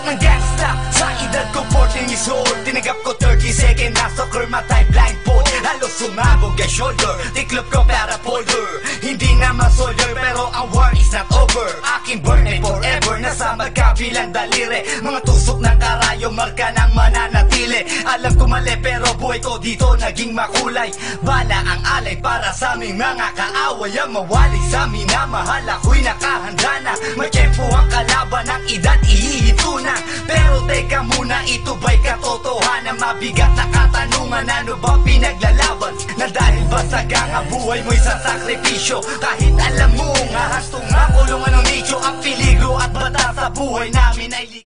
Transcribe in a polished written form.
Pasok ng gangsta sa edad ko 14 years old. Tinagap ko 30 second na soccer, matay blindfold. Halos sumabog ang shoulder, tiklop ko para folder. Hindi naman soldier pero ang war is not over. Aking burn ay forever, nasa magkabilang daliri. Mga tusok ng karayo, marka ng mananatili. Alam ko mali pero buhay ko dito naging makulay. Bala ang alay para sa aming mga kaaway. Ang mawalay sa amin na mahal, ako'y nakahanda na. May tempo ang kalaban, ang edad ihihito na. Pero teka muna, ito ba'y katotohanan? Mabigat na katanungan, ano ba pinaglalaban? Na dahil basag ang buhay mo'y sa sakripisyo. Kahit alam mo, nga hastong makulungan ng nicho. Ang peligro at bata sa buhay namin ay